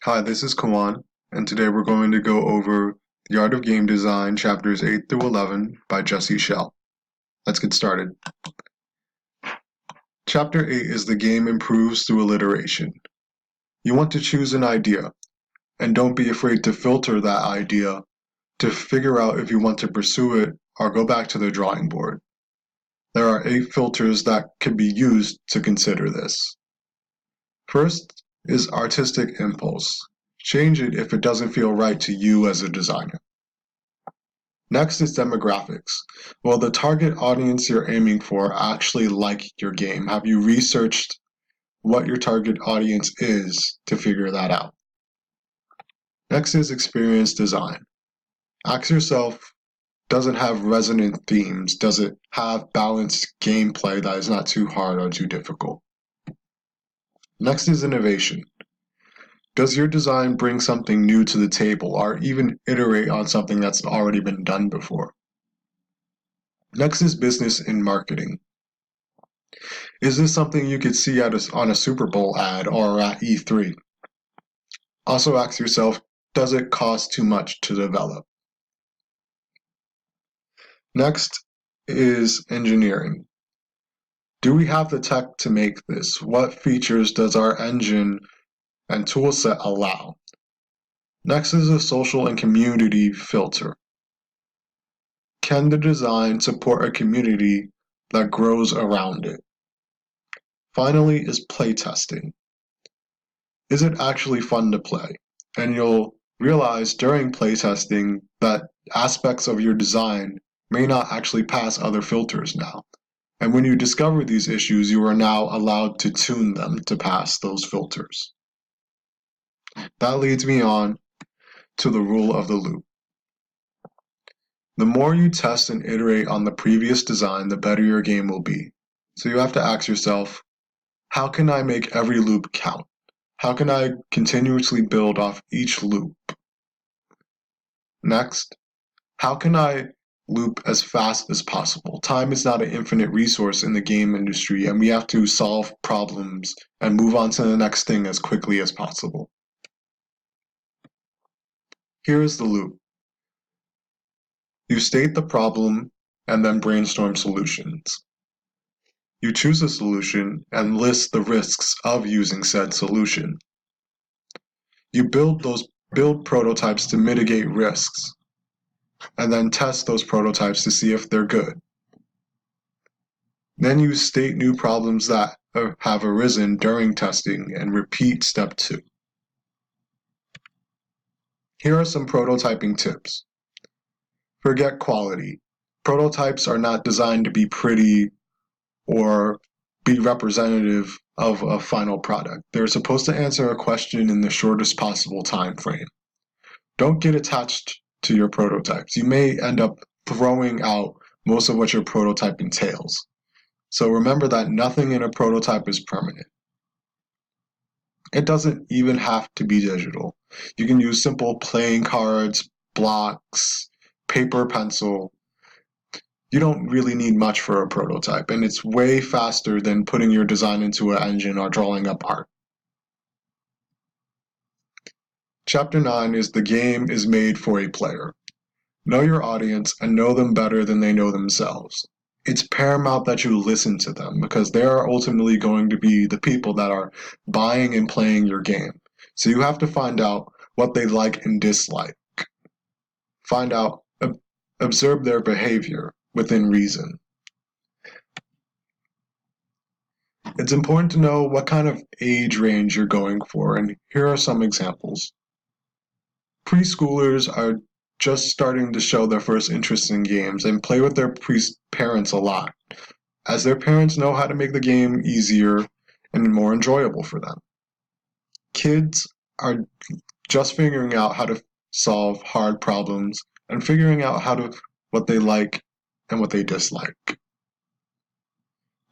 Hi, this is Kawan, and today we're going to go over The Art of Game Design, chapters 8 through 11 by Schell. Let's get started. Chapter 8 is The Game Improves Through Alliteration. You want to choose an idea, and don't be afraid to filter that idea to figure out if you want to pursue it or go back to the drawing board. There are 8 filters that can be used to consider this. First is artistic impulse. Change it if it doesn't feel right to you as a designer. Next is demographics. Will the target audience you're aiming for actually like your game? Have you researched what your target audience is to figure that out? Next is experience design. Ask yourself, does it have resonant themes? Does it have balanced gameplay that is not too hard or too difficult? Next is innovation. Does your design bring something new to the table or even iterate on something that's already been done before? Next is business and marketing. Is this something you could see on a Super Bowl ad or at E3? Also ask yourself, does it cost too much to develop? Next is engineering. Do we have the tech to make this? What features does our engine and toolset allow? Next is a social and community filter. Can the design support a community that grows around it? Finally is playtesting. Is it actually fun to play? And you'll realize during playtesting that aspects of your design may not actually pass other filters now. And when you discover these issues, you are now allowed to tune them to pass those filters. That leads me on to the rule of the loop. The more you test and iterate on the previous design, the better your game will be. So you have to ask yourself, how can I make every loop count? How can I continuously build off each loop? Next, how can I loop as fast as possible? Time is not an infinite resource in the game industry, and we have to solve problems and move on to the next thing as quickly as possible. Here is the loop. You state the problem and then brainstorm solutions. You choose a solution and list the risks of using said solution. You build prototypes to mitigate risks, and then test those prototypes to see if they're good. Then you state new problems that have arisen during testing and repeat step 2. Here are some prototyping tips. Forget quality. Prototypes are not designed to be pretty or be representative of a final product. They're supposed to answer a question in the shortest possible time frame. Don't get attached to your prototypes. You may end up throwing out most of what your prototype entails. So remember that nothing in a prototype is permanent. It doesn't even have to be digital. You can use simple playing cards, blocks, paper, pencil. You don't really need much for a prototype, and it's way faster than putting your design into an engine or drawing up art. Chapter 9 is the game is made for a player. Know your audience and know them better than they know themselves. It's paramount that you listen to them because they are ultimately going to be the people that are buying and playing your game. So you have to find out what they like and dislike. Find out, observe their behavior within reason. It's important to know what kind of age range you're going for, and here are some examples. Preschoolers are just starting to show their first interest in games and play with their parents a lot, as their parents know how to make the game easier and more enjoyable for them. Kids are just figuring out how to solve hard problems and figuring out what they like and what they dislike.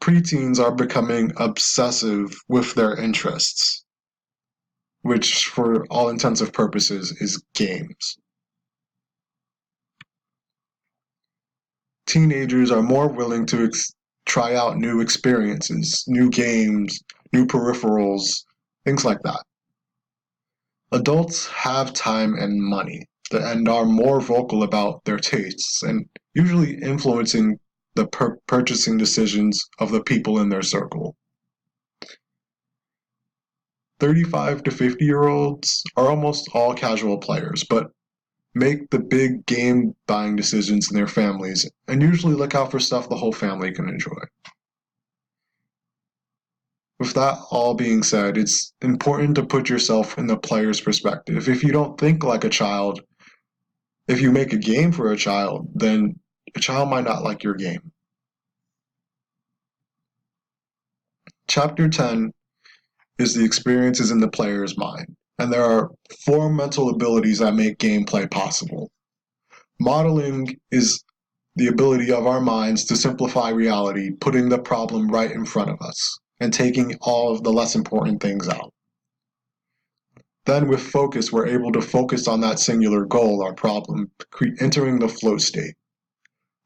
Preteens are becoming obsessive with their interests, which for all intents and purposes is games. Teenagers are more willing to try out new experiences, new games, new peripherals, things like that. Adults have time and money and are more vocal about their tastes and usually influencing the purchasing decisions of the people in their circle. 35 to 50-year-olds are almost all casual players, but make the big game buying decisions in their families and usually look out for stuff the whole family can enjoy. With that all being said, it's important to put yourself in the player's perspective. If you don't think like a child, if you make a game for a child, then a child might not like your game. Chapter 10 is the experiences in the player's mind, and there are 4 mental abilities that make gameplay possible. Modeling is the ability of our minds to simplify reality, putting the problem right in front of us, and taking all of the less important things out. Then with focus, we're able to focus on that singular goal or problem, entering the flow state.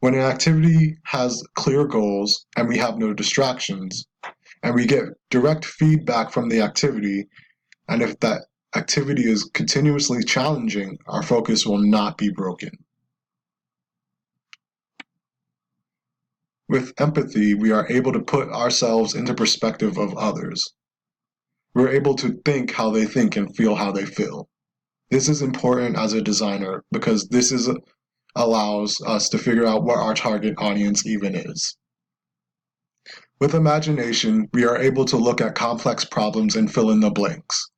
When an activity has clear goals and we have no distractions, and we get direct feedback from the activity, and if that activity is continuously challenging, our focus will not be broken. With empathy, we are able to put ourselves into perspective of others. We're able to think how they think and feel how they feel. This is important as a designer because allows us to figure out what our target audience even is. With imagination, we are able to look at complex problems and fill in the blanks,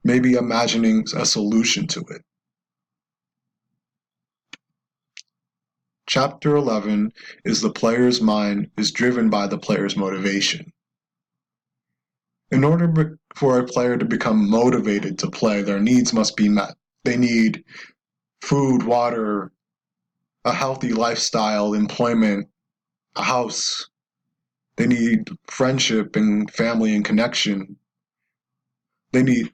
maybe imagining a solution to it. Chapter 11 is the player's mind is driven by the player's motivation. In order for a player to become motivated to play, their needs must be met. They need food, water, a healthy lifestyle, employment, a house. They need friendship and family and connection. They need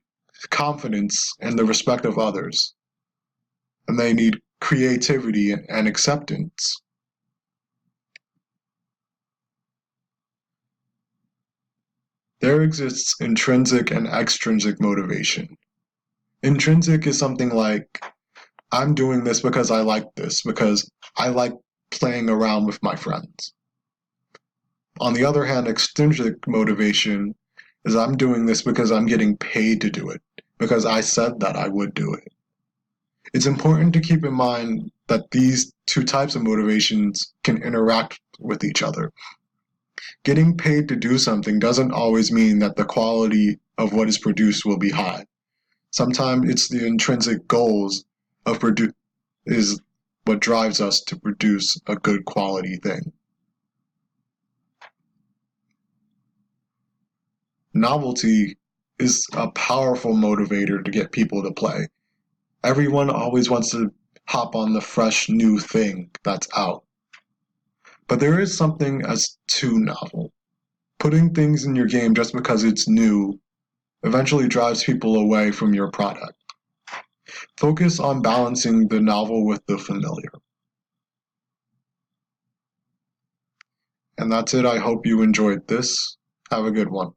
confidence and the respect of others. And they need creativity and acceptance. There exists intrinsic and extrinsic motivation. Intrinsic is something like, I'm doing this because I like this, because I like playing around with my friends. On the other hand, extrinsic motivation is I'm doing this because I'm getting paid to do it, because I said that I would do it. It's important to keep in mind that these 2 types of motivations can interact with each other. Getting paid to do something doesn't always mean that the quality of what is produced will be high. Sometimes it's the intrinsic goals of is what drives us to produce a good quality thing. Novelty is a powerful motivator to get people to play. Everyone always wants to hop on the fresh new thing that's out. But there is something as too novel. Putting things in your game just because it's new eventually drives people away from your product. Focus on balancing the novel with the familiar. And that's it. I hope you enjoyed this. Have a good one.